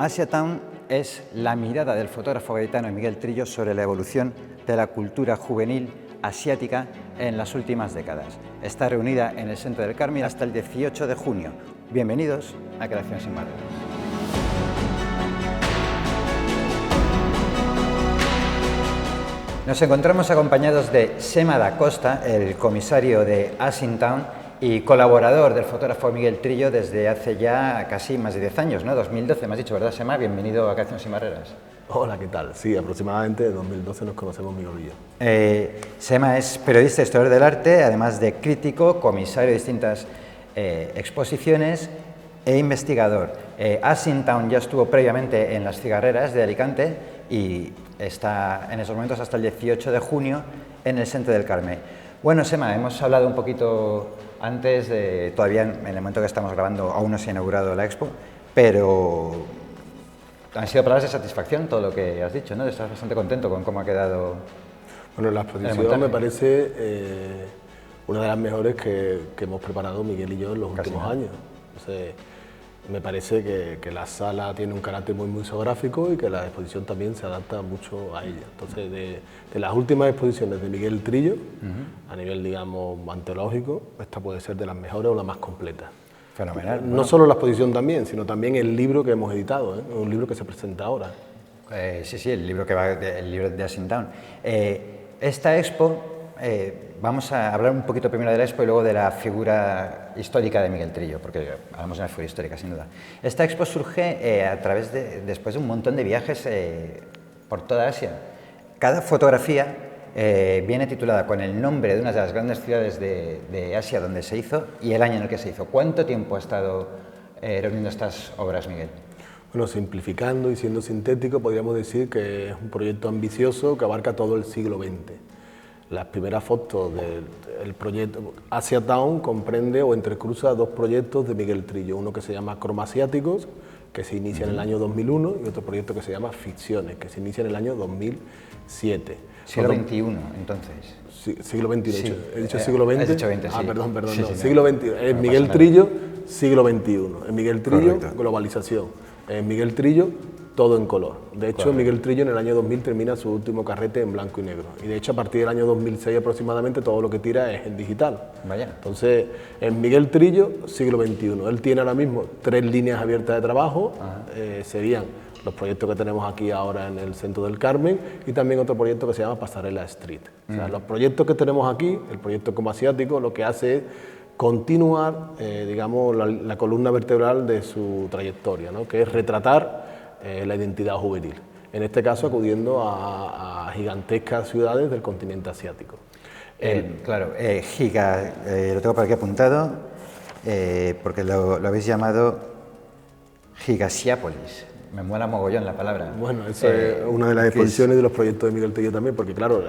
Asia Town es la mirada del fotógrafo gaditano Miguel Trillo sobre la evolución de la cultura juvenil asiática en las últimas décadas. Está reunida en el Centro del Carmen hasta el 18 de junio. Bienvenidos a Creación Sin Barreras. Nos encontramos acompañados de Sema da Costa, el comisario de Asia Town y colaborador del fotógrafo Miguel Trillo desde hace ya casi más de 10 años, ¿no? 2012 me has dicho, ¿verdad, Sema? Bienvenido a Creación Sin Barreras. Hola, ¿qué tal? Sí, aproximadamente en 2012 nos conocemos Miguel y yo. Sema es periodista, historiador del arte, además de crítico, comisario de distintas exposiciones e investigador. Asia Town ya estuvo previamente en las Cigarreras de Alicante y está en esos momentos hasta el 18 de junio en el Centro del Carmen. Bueno, Sema, hemos hablado un poquito antes, todavía en el momento que estamos grabando aún no se ha inaugurado la expo, pero han sido palabras de satisfacción todo lo que has dicho, ¿no? Estás bastante contento con cómo ha quedado. Bueno, la exposición me parece una de las mejores que hemos preparado Miguel y yo en los últimos años. Entonces, me parece que la sala tiene un carácter muy museográfico y que la exposición también se adapta mucho a ella. Entonces, de las últimas exposiciones de Miguel Trillo, a nivel, digamos, antológico, esta puede ser de las mejores o la más completa. Fenomenal. No solo la exposición también, sino también el libro que hemos editado, un libro que se presenta ahora. Sí, el libro el libro de Asia Town. Esta expo, vamos a hablar un poquito primero de la expo y luego de la figura histórica de Miguel Trillo, porque hablamos de la figura histórica, sin duda. Esta expo surge a través después de un montón de viajes por toda Asia. Cada fotografía viene titulada con el nombre de una de las grandes ciudades de Asia donde se hizo y el año en el que se hizo. ¿Cuánto tiempo ha estado reuniendo estas obras, Miguel? Bueno, simplificando y siendo sintético, podríamos decir que es un proyecto ambicioso que abarca todo el siglo XX. Las primeras fotos del proyecto Asia Town comprende o entrecruza dos proyectos de Miguel Trillo, uno que se llama Cromasiáticos, que se inicia en el año 2001, y otro proyecto que se llama Ficciones, que se inicia en el año 2007. Siglo XXI, entonces. Sí, siglo XXI, sí. ¿He dicho siglo XX? Has dicho XX, sí. Perdón, sí, no. Sí, siglo XXI. Es Miguel Trillo, siglo XXI. Es Miguel Trillo, correcto. Globalización. Es Miguel Trillo, todo en color. De hecho, correcto. Miguel Trillo en el año 2000 termina su último carrete en blanco y negro. Y de hecho, a partir del año 2006 aproximadamente, todo lo que tira es en digital. Vaya. Entonces, es Miguel Trillo, siglo XXI. Él tiene ahora mismo 3 líneas abiertas de trabajo. Serían los proyectos que tenemos aquí ahora en el Centro del Carmen y también otro proyecto que se llama Pasarela Street. O sea, los proyectos que tenemos aquí, el proyecto Cromasiático, lo que hace es continuar, digamos, la columna vertebral de su trayectoria, ¿no? Que es retratar la identidad juvenil. En este caso, acudiendo a gigantescas ciudades del continente asiático. Claro, lo tengo por aquí apuntado, porque lo habéis llamado Gigasiápolis. Me mola mogollón la palabra. Bueno, esa es una de las exposiciones de los proyectos de Miguel Trillo también, porque claro,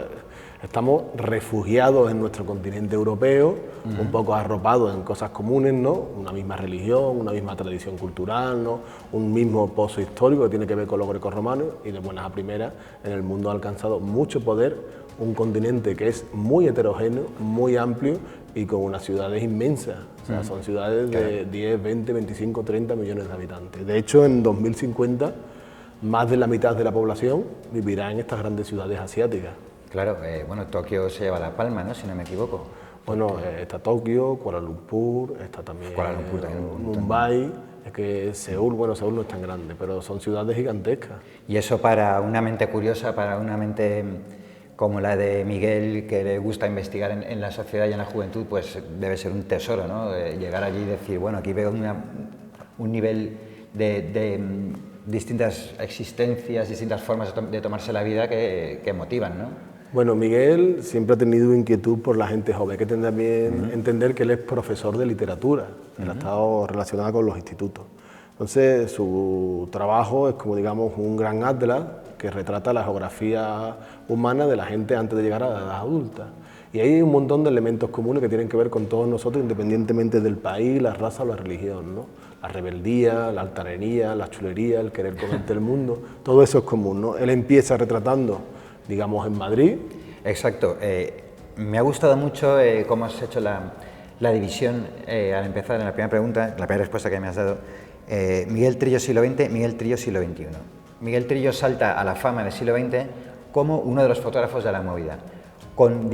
estamos refugiados en nuestro continente europeo, un poco arropados en cosas comunes, ¿no? Una misma religión, una misma tradición cultural, ¿no? Un mismo pozo histórico que tiene que ver con los grecorromanos y de buenas a primeras en el mundo ha alcanzado mucho poder, un continente que es muy heterogéneo, muy amplio y con unas ciudades inmensas. O sea, son ciudades de 10, 20, 25, 30 millones de habitantes. De hecho, en 2050, más de la mitad de la población vivirá en estas grandes ciudades asiáticas. Claro, bueno, Tokio se lleva la palma, ¿no? Si no me equivoco. Bueno, está Tokio, Kuala Lumpur, está también Mumbai, es que Seúl, bueno, Seúl no es tan grande, pero son ciudades gigantescas. Y eso para una mente curiosa, para una mente como la de Miguel, que le gusta investigar en la sociedad y en la juventud, pues debe ser un tesoro, ¿no? Llegar allí y decir, bueno, aquí veo un nivel de distintas existencias, distintas formas de tomarse la vida que motivan, ¿no? Bueno, Miguel siempre ha tenido inquietud por la gente joven. Hay que también entender que él es profesor de literatura, él ha estado relacionado con los institutos. Entonces, su trabajo es como, digamos, un gran atlas que retrata la geografía humana de la gente antes de llegar a la edad adulta. Y hay un montón de elementos comunes que tienen que ver con todos nosotros, independientemente del país, la raza o la religión, ¿no? La rebeldía, la altanería, la chulería, el querer comerte el mundo, todo eso es común, ¿no? Él empieza retratando, digamos, en Madrid. Exacto. Me ha gustado mucho cómo has hecho la división al empezar en la primera pregunta, la primera respuesta que me has dado, Miguel Trillo siglo XX, Miguel Trillo siglo XXI. Miguel Trillo salta a la fama del siglo XX como uno de los fotógrafos de la movida, con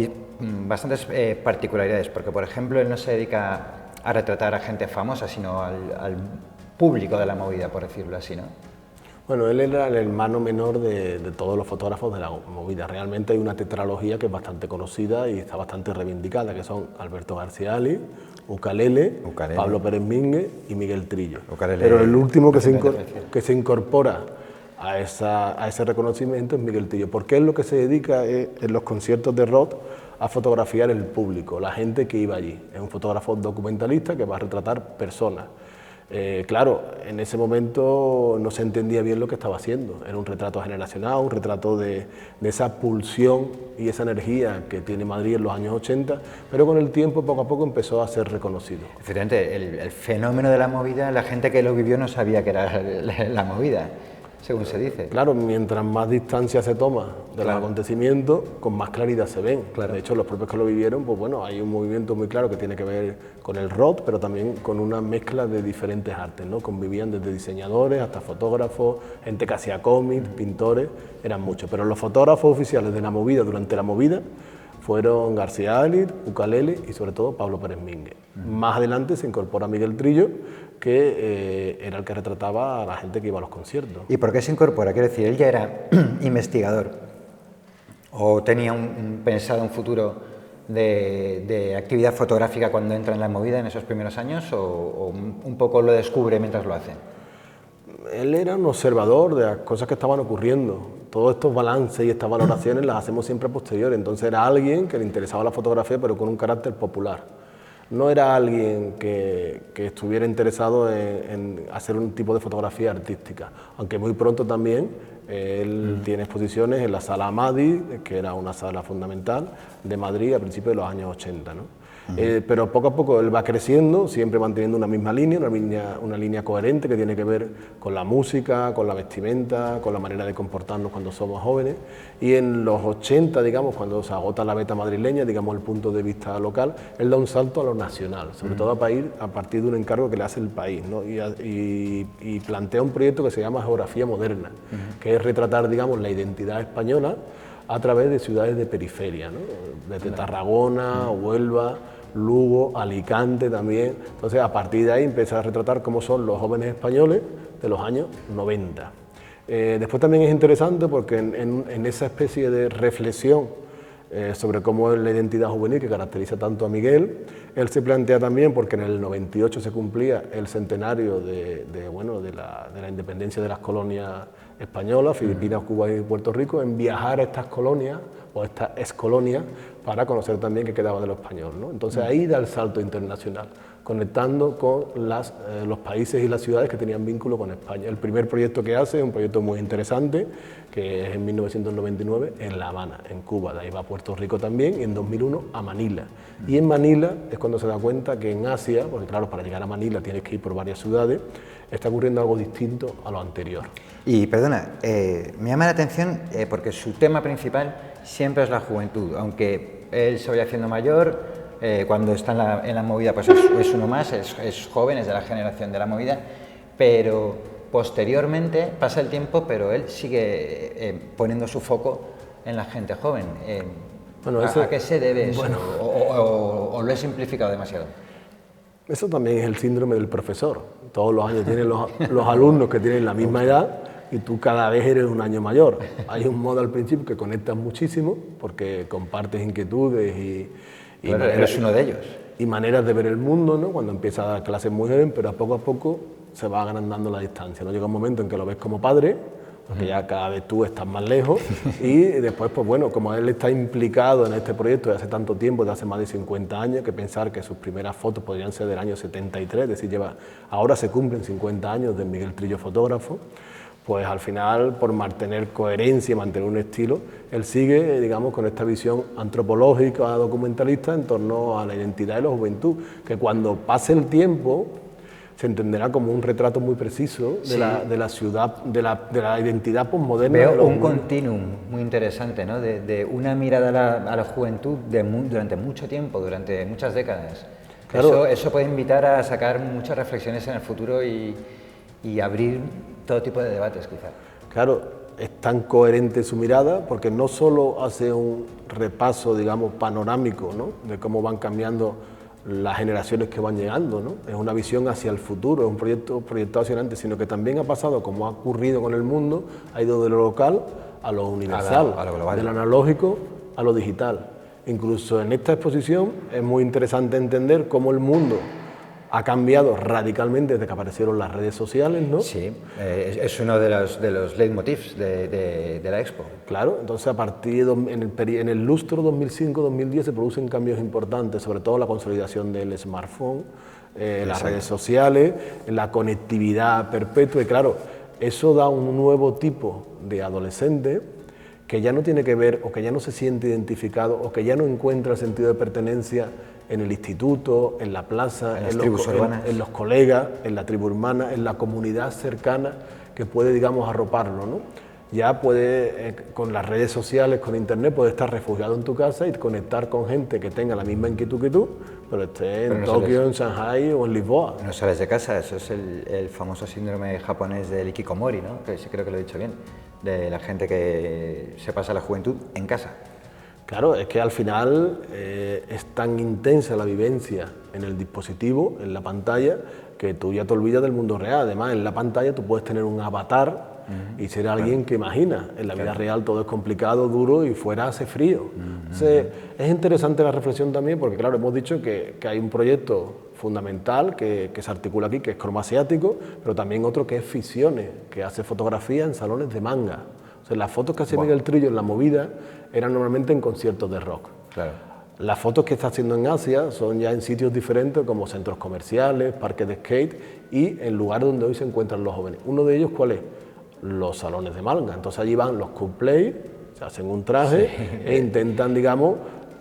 bastantes particularidades, porque por ejemplo él no se dedica a retratar a gente famosa, sino al público de la movida, por decirlo así, ¿no? Bueno, él era el hermano menor de todos los fotógrafos de la movida. Realmente hay una tetralogía que es bastante conocida y está bastante reivindicada, que son Alberto Garciali, Ucalele, Pablo Pérez Mínguez y Miguel Trillo. Pero el último que se incorpora a ese reconocimiento es Miguel Trillo, porque él lo que se dedica es, en los conciertos de rock, a fotografiar el público, la gente que iba allí. Es un fotógrafo documentalista que va a retratar personas. Claro, en ese momento no se entendía bien lo que estaba haciendo. Era un retrato generacional, un retrato de esa pulsión y esa energía que tiene Madrid en los años 80, pero con el tiempo, poco a poco, empezó a ser reconocido. Efectivamente, el fenómeno de la movida, la gente que lo vivió no sabía que era la movida, según se dice. Claro, mientras más distancia se toma de los acontecimientos, con más claridad se ven. De hecho, los propios que lo vivieron, pues bueno, hay un movimiento muy claro que tiene que ver con el rock, pero también con una mezcla de diferentes artes, ¿no? Convivían desde diseñadores hasta fotógrafos, gente que hacía cómics, pintores, eran muchos. Pero los fotógrafos oficiales de la movida, durante la movida, fueron Garciali, Ucalele y sobre todo Pablo Pérez Mínguez. Más adelante se incorpora Miguel Trillo, que era el que retrataba a la gente que iba a los conciertos. ¿Y por qué se incorpora? Quiero decir, él ya era investigador o tenía pensado un futuro de actividad fotográfica cuando entra en la movida en esos primeros años, o un poco lo descubre mientras lo hace. Él era un observador de las cosas que estaban ocurriendo. Todos estos balances y estas valoraciones las hacemos siempre a posteriori. Entonces era alguien que le interesaba la fotografía, pero con un carácter popular. No era alguien que estuviera interesado en hacer un tipo de fotografía artística, aunque muy pronto también él tiene exposiciones en la Sala Amadi, que era una sala fundamental de Madrid a principios de los años 80, ¿no? Pero poco a poco él va creciendo, siempre manteniendo una misma línea, una línea coherente que tiene que ver con la música, con la vestimenta, con la manera de comportarnos cuando somos jóvenes. Y en los 80, digamos, cuando se agota la beta madrileña, digamos el punto de vista local, él da un salto a lo nacional, sobre todo a partir de un encargo que le hace el país, ¿no? Y plantea un proyecto que se llama Geografía Moderna, que es retratar, digamos, la identidad española a través de ciudades de periferia, ¿no? Desde Tarragona, Huelva, Lugo, Alicante también. Entonces, a partir de ahí empieza a retratar cómo son los jóvenes españoles de los años 90. Después también es interesante porque en esa especie de reflexión sobre cómo es la identidad juvenil que caracteriza tanto a Miguel, él se plantea también, porque en el 98 se cumplía el centenario de la independencia de las colonias españolas, Filipinas, Cuba y Puerto Rico, en viajar a estas colonias o estas excolonias para conocer también qué quedaba de lo español, ¿no? Entonces ahí da el salto internacional, conectando con los países y las ciudades que tenían vínculo con España. El primer proyecto que hace es un proyecto muy interesante, que es en 1999 en La Habana, en Cuba. De ahí va a Puerto Rico también, y en 2001 a Manila. Y en Manila es cuando se da cuenta que en Asia, porque claro, para llegar a Manila tienes que ir por varias ciudades, está ocurriendo algo distinto a lo anterior. Y perdona, me llama la atención porque su tema principal siempre es la juventud, aunque él se vaya haciendo mayor, cuando está en la movida pues es uno más, es joven, es de la generación de la movida, pero posteriormente pasa el tiempo, pero él sigue poniendo su foco en la gente joven. Bueno, ¿a qué se debe eso? Bueno, ¿O lo he simplificado demasiado? Eso también es el síndrome del profesor. Todos los años tienen los alumnos que tienen la misma edad y tú cada vez eres un año mayor. Hay un modo al principio que conectas muchísimo porque compartes inquietudes y eres uno de ellos. Y maneras de ver el mundo, ¿no? Cuando empiezas a dar clases muy joven, pero a poco se va agrandando la distancia, ¿no? Llega un momento en que lo ves como padre, porque ya cada vez tú estás más lejos, y después, pues bueno, como él está implicado en este proyecto de hace tanto tiempo, de hace más de 50 años, que pensar que sus primeras fotos podrían ser del año 73, es decir, ahora se cumplen 50 años de Miguel Trillo fotógrafo, pues al final, por mantener coherencia y mantener un estilo, él sigue, digamos, con esta visión antropológica, documentalista, en torno a la identidad de la juventud, que cuando pase el tiempo se entenderá como un retrato muy preciso de la ciudad, de la identidad posmoderna. Veo un continuum muy interesante, ¿no? De una mirada a la juventud durante mucho tiempo, durante muchas décadas. Claro. Eso puede invitar a sacar muchas reflexiones en el futuro y y abrir todo tipo de debates, quizás. Claro, es tan coherente su mirada porque no solo hace un repaso, digamos, panorámico, ¿no?, de cómo van cambiando las generaciones que van llegando, ¿no? Es una visión hacia el futuro, es un proyecto hacia adelante, sino que también ha pasado, como ha ocurrido con el mundo, ha ido de lo local a lo universal, a lo global, del analógico a lo digital. Incluso en esta exposición es muy interesante entender cómo el mundo ha cambiado radicalmente desde que aparecieron las redes sociales, ¿no? Sí, es uno de los leitmotivs de la Expo. Claro, entonces a partir en el lustro 2005-2010 se producen cambios importantes, sobre todo la consolidación del smartphone, las redes sociales, la conectividad perpetua, y claro, eso da un nuevo tipo de adolescente que ya no tiene que ver, o que ya no se siente identificado, o que ya no encuentra el sentido de pertenencia en el instituto, en la plaza, en los colegas, en la tribu urbana, en la comunidad cercana que puede, digamos, arroparlo, ¿no? Ya puede, con las redes sociales, con internet, puede estar refugiado en tu casa y conectar con gente que tenga la misma inquietud que tú, pero esté en Tokio, en Shanghai o en Lisboa. No sales de casa, eso es el famoso síndrome japonés del hikikomori, ¿no? Que sí, creo que lo he dicho bien, de la gente que se pasa la juventud en casa. Claro, es que al final es tan intensa la vivencia en el dispositivo, en la pantalla, que tú ya te olvidas del mundo real. Además, en la pantalla tú puedes tener un avatar y ser alguien que imagina. En la vida real todo es complicado, duro y fuera hace frío. Entonces, es interesante la reflexión también porque, claro, hemos dicho que hay un proyecto fundamental que se articula aquí, que es Croma Asiático, pero también otro que es Ficciones, que hace fotografía en salones de manga. O sea, las fotos que hacía Miguel Trillo en La Movida eran normalmente en conciertos de rock. Claro. Las fotos que está haciendo en Asia son ya en sitios diferentes como centros comerciales, parques de skate y en lugares donde hoy se encuentran los jóvenes. Uno de ellos, ¿cuál es? Los salones de manga. Entonces allí van los cosplay, se hacen un traje e intentan, digamos,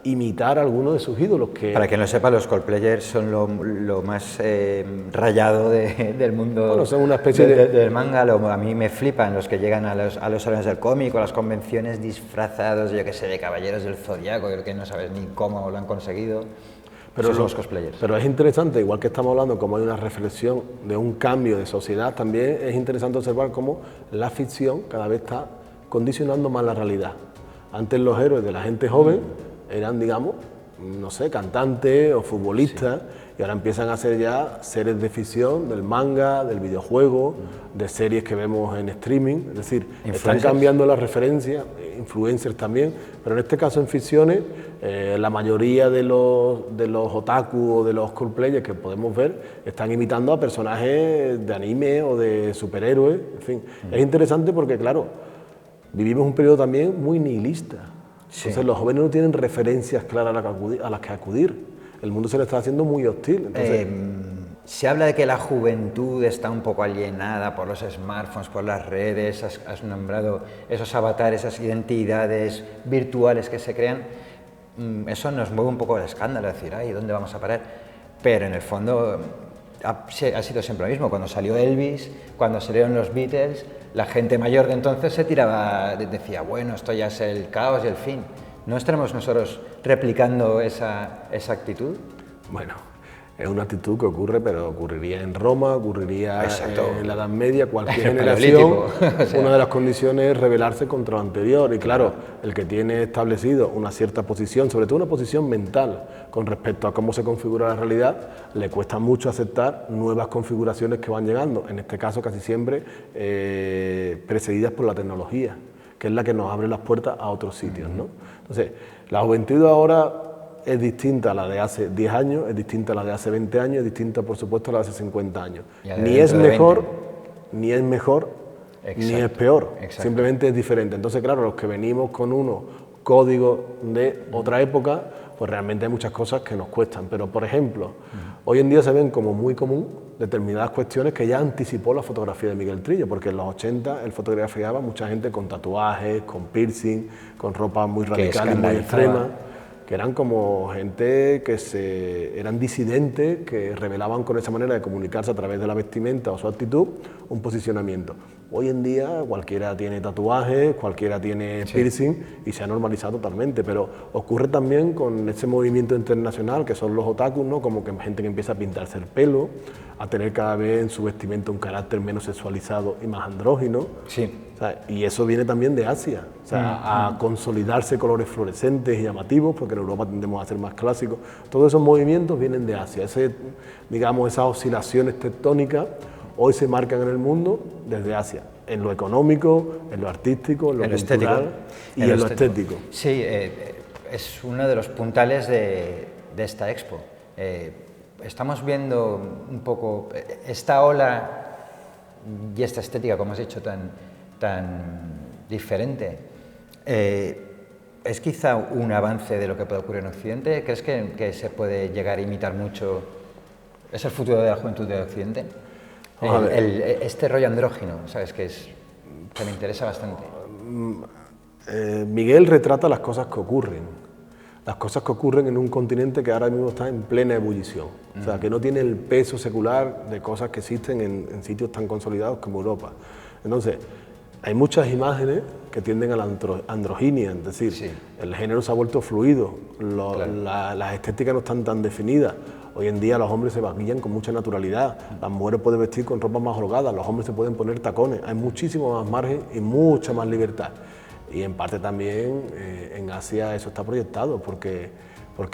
imitar a alguno de sus ídolos. Para quien no sepa, los cosplayers son lo más rayado del mundo. Bueno, son una especie del manga. A mí me flipan los que llegan a los salones del cómic o a las convenciones disfrazados, yo que sé, de caballeros del zodiaco, que no sabes ni cómo lo han conseguido. Pero son los cosplayers. Pero es interesante, igual que estamos hablando, como hay una reflexión de un cambio de sociedad, también es interesante observar cómo la ficción cada vez está condicionando más la realidad. Antes los héroes de la gente joven eran, digamos, no sé, cantantes o futbolistas, y ahora empiezan a ser ya seres de ficción, del manga, del videojuego, de series que vemos en streaming, es decir, están cambiando las referencias, influencers también, pero en este caso en ficciones, la mayoría de los otaku o de los cosplayers que podemos ver están imitando a personajes de anime o de superhéroes, en fin. Es interesante porque, claro, vivimos un periodo también muy nihilista. Entonces los jóvenes no tienen referencias claras a las que acudir. El mundo se le está haciendo muy hostil. Entonces, se habla de que la juventud está un poco alienada por los smartphones, por las redes, has nombrado esos avatares, esas identidades virtuales que se crean. Eso nos mueve un poco el escándalo, decir, ay, ¿dónde vamos a parar? Pero en el fondo ha sido siempre lo mismo. Cuando salió Elvis, cuando salieron los Beatles, la gente mayor de entonces se tiraba, decía, bueno, esto ya es el caos y el fin. ¿No estaremos nosotros replicando esa actitud? Bueno, es una actitud que ocurre, pero ocurriría en Roma, ocurriría en la Edad Media, cualquier generación. O sea, una de las condiciones es rebelarse contra lo anterior. Y claro, el que tiene establecido una cierta posición, sobre todo una posición mental, con respecto a cómo se configura la realidad, le cuesta mucho aceptar nuevas configuraciones que van llegando, en este caso casi siempre precedidas por la tecnología, que es la que nos abre las puertas a otros sitios, ¿no? Entonces, la juventud ahora es distinta a la de hace 10 años, es distinta a la de hace 20 años, es distinta, por supuesto, a la de hace 50 años. Ni es mejor, ni es mejor, ni es peor. Simplemente es diferente. Entonces, claro, los que venimos con unos códigos de otra época, pues realmente hay muchas cosas que nos cuestan. Pero, por ejemplo, hoy en día se ven como muy común determinadas cuestiones que ya anticipó la fotografía de Miguel Trillo, porque en los 80 él fotografiaba mucha gente con tatuajes, con piercing, con ropa muy radical y muy extrema. que eran como gente que eran disidentes, que revelaban con esa manera de comunicarse a través de la vestimenta o su actitud un posicionamiento. Hoy en día cualquiera tiene tatuajes, cualquiera tiene piercing y se ha normalizado totalmente, pero ocurre también con ese movimiento internacional que son los otakus, ¿no? Como que gente que empieza a pintarse el pelo, a tener cada vez en su vestimenta un carácter menos sexualizado y más andrógino. Sí. O sea, y eso viene también de Asia, o sea, a consolidarse colores fluorescentes y llamativos, porque en Europa tendemos a ser más clásicos. Todos esos movimientos vienen de Asia, digamos, esas oscilaciones tectónicas hoy se marcan en el mundo desde Asia, en lo económico, en lo artístico, en lo cultural y en lo estético. Sí, es uno de los puntales de esta expo. Estamos viendo un poco esta ola y esta estética, como has dicho, tan diferente. ¿Es quizá un avance de lo que puede ocurrir en Occidente? ¿Crees que se puede llegar a imitar mucho? ¿Es el futuro de la juventud de Occidente? Este rollo andrógino, ¿sabes? Que me interesa bastante. Miguel retrata las cosas que ocurren. Las cosas que ocurren en un continente que ahora mismo está en plena ebullición. O sea, que no tiene el peso secular de cosas que existen en sitios tan consolidados como Europa. Entonces, hay muchas imágenes que tienden a la androginia, es decir, el género se ha vuelto fluido, las estéticas no están tan definidas. Hoy en día los hombres se maquillan con mucha naturalidad, las mujeres pueden vestir con ropas más holgadas, los hombres se pueden poner tacones, hay muchísimo más margen y mucha más libertad. Y en parte también en Asia eso está proyectado, porque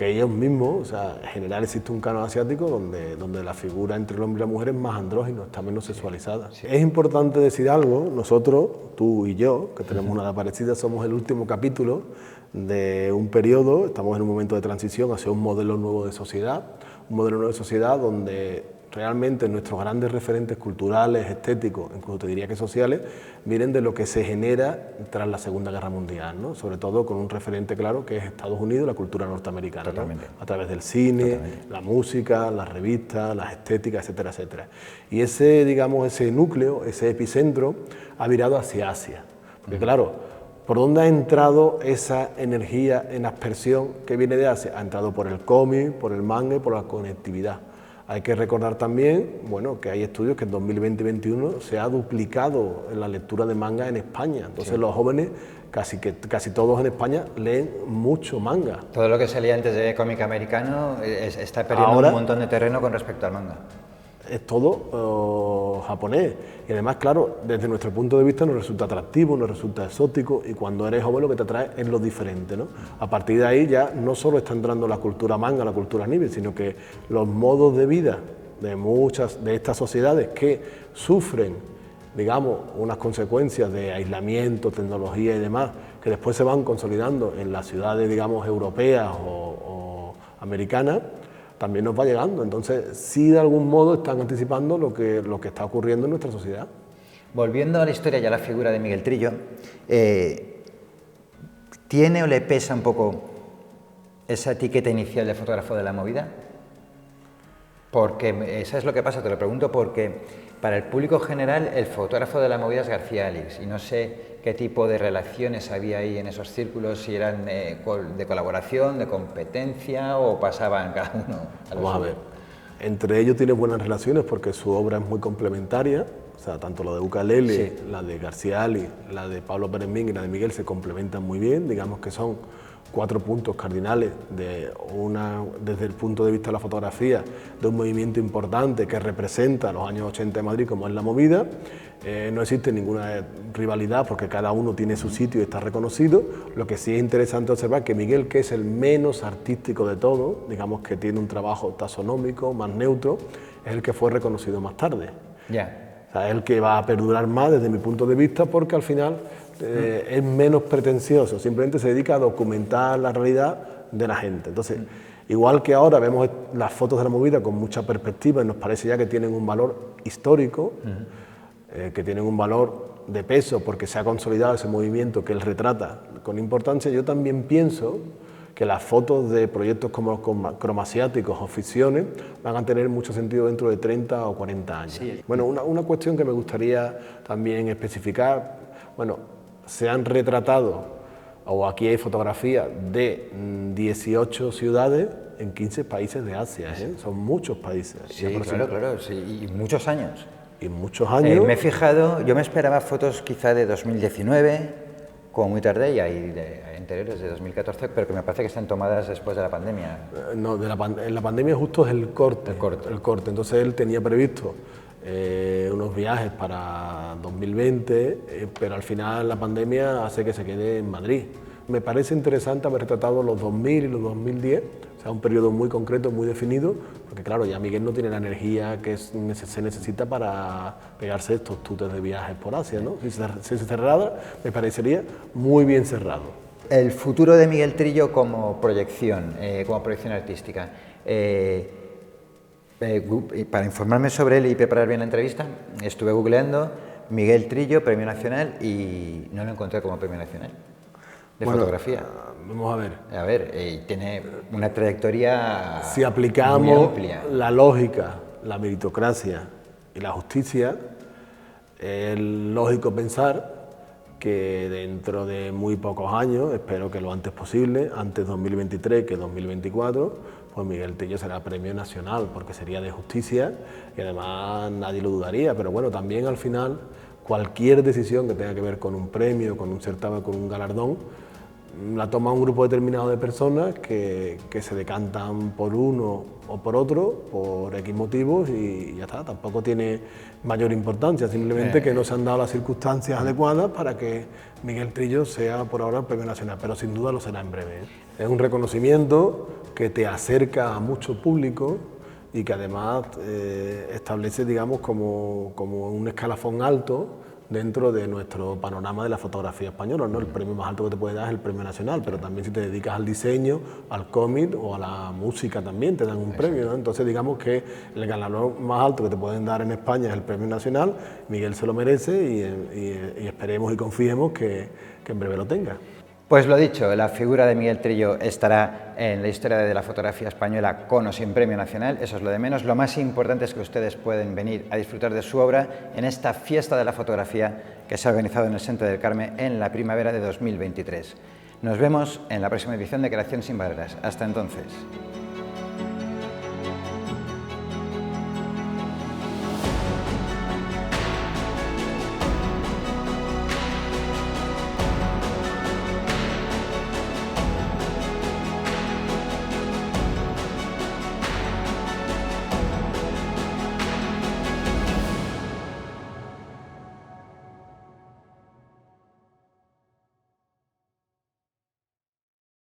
ellos mismos, o sea, en general existe un canon asiático donde la figura entre el hombre y la mujer es más andrógino, está menos sexualizada. Es importante decir algo, nosotros, tú y yo, que tenemos una edad parecida, somos el último capítulo de un periodo, estamos en un momento de transición hacia un modelo nuevo de sociedad, donde realmente nuestros grandes referentes culturales, estéticos, incluso te diría que sociales, vienen de lo que se genera tras la Segunda Guerra Mundial, ¿no? Sobre todo con un referente claro que es Estados Unidos, la cultura norteamericana, ¿no? A través del cine, la música, las revistas, las estéticas, etcétera, etcétera. Y ese núcleo, ese epicentro, ha virado hacia Asia. Porque claro, ¿por dónde ha entrado esa energía en aspersión que viene de Asia? Ha entrado por el cómic, por el manga y por la conectividad. Hay que recordar también, bueno, que hay estudios que en 2020 y 2021 se ha duplicado la lectura de manga en España. Entonces los jóvenes, casi todos en España, leen mucho manga. Todo lo que se leía antes de cómic americano está perdiendo un montón de terreno con respecto al manga. Es todo japonés. Y además, claro, desde nuestro punto de vista nos resulta atractivo, nos resulta exótico, y cuando eres joven lo que te atrae es lo diferente, ¿no? A partir de ahí ya no solo está entrando la cultura manga, la cultura anime, sino que los modos de vida de muchas de estas sociedades que sufren, digamos, unas consecuencias de aislamiento, tecnología y demás, que después se van consolidando en las ciudades, digamos, europeas o americanas, también nos va llegando. Entonces, sí, de algún modo están anticipando lo que está ocurriendo en nuestra sociedad. Volviendo a la historia y a la figura de Miguel Trillo, ¿tiene o le pesa un poco esa etiqueta inicial de fotógrafo de la movida? Porque, ¿sabes lo que pasa? Te lo pregunto porque para el público general el fotógrafo de la movida es García Alix y no sé qué tipo de relaciones había ahí en esos círculos, si eran de colaboración, de competencia o pasaban cada uno a lo Vamos a ver, entre ellos tiene buenas relaciones porque su obra es muy complementaria, o sea, tanto la de Ukelele, la de García Alix, la de Pablo Pérez Ming y la de Miguel se complementan muy bien, digamos que son 4 puntos cardinales desde el punto de vista de la fotografía, de un movimiento importante que representa los años 80 de Madrid como es la movida. No existe ninguna rivalidad porque cada uno tiene su sitio y está reconocido. Lo que sí es interesante observar que Miguel, que es el menos artístico de todos, digamos que tiene un trabajo taxonómico, más neutro, es el que fue reconocido más tarde. O sea, es el que va a perdurar más desde mi punto de vista porque al final es menos pretencioso, simplemente se dedica a documentar la realidad de la gente. Entonces, igual que ahora vemos las fotos de la movida con mucha perspectiva y nos parece ya que tienen un valor histórico, que tienen un valor de peso porque se ha consolidado ese movimiento que él retrata con importancia, yo también pienso que las fotos de proyectos como cromasiáticos o ficciones van a tener mucho sentido dentro de 30 o 40 años. Bueno, una cuestión que me gustaría también especificar, bueno, se han retratado o aquí hay fotografías de 18 ciudades en 15 países de Asia, ¿eh? Son muchos países. Sí, claro, sí, y muchos años. Y muchos años. Me he fijado, yo me esperaba fotos quizá de 2019, como muy tarde, y hay de anteriores de 2014, pero que me parece que están tomadas después de la pandemia. No, en la pandemia justo es el corte. Entonces él tenía previsto unos viajes para 2020, pero al final la pandemia hace que se quede en Madrid. Me parece interesante haber retratado los 2000 y los 2010, o sea, un periodo muy concreto, muy definido, porque claro, ya Miguel no tiene la energía que se necesita para pegarse estos tutes de viajes por Asia, ¿no? Si se cerrara, me parecería muy bien cerrado. El futuro de Miguel Trillo como proyección artística. Para informarme sobre él y preparar bien la entrevista, estuve googleando Miguel Trillo, Premio Nacional, y no lo encontré como Premio Nacional de fotografía. Vamos a ver. A ver, tiene una trayectoria si aplicamos muy amplia. La lógica, la meritocracia y la justicia, es lógico pensar que dentro de muy pocos años, espero que lo antes posible, antes 2023 que 2024, pues Miguel Trillo será Premio Nacional, porque sería de justicia y además nadie lo dudaría, pero bueno, también al final cualquier decisión que tenga que ver con un premio, con un certamen, con un galardón, la toma un grupo determinado de personas que se decantan por uno o por otro, por X motivos, y ya está, tampoco tiene mayor importancia, simplemente que no se han dado las circunstancias adecuadas para que Miguel Trillo sea por ahora el Premio Nacional, pero sin duda lo será en breve. Es un reconocimiento que te acerca a mucho público y que además establece, digamos, como un escalafón alto dentro de nuestro panorama de la fotografía española, ¿no? El premio más alto que te puede dar es el Premio Nacional, pero también si te dedicas al diseño, al cómic o a la música también te dan un premio, ¿no? Entonces digamos que el galardón más alto que te pueden dar en España es el Premio Nacional. Miguel se lo merece y esperemos y confiemos que en breve lo tenga. Pues lo dicho, la figura de Miguel Trillo estará en la historia de la fotografía española con o sin Premio Nacional, eso es lo de menos. Lo más importante es que ustedes pueden venir a disfrutar de su obra en esta fiesta de la fotografía que se ha organizado en el Centro del Carmen en la primavera de 2023. Nos vemos en la próxima edición de Creación sin Barreras. Hasta entonces.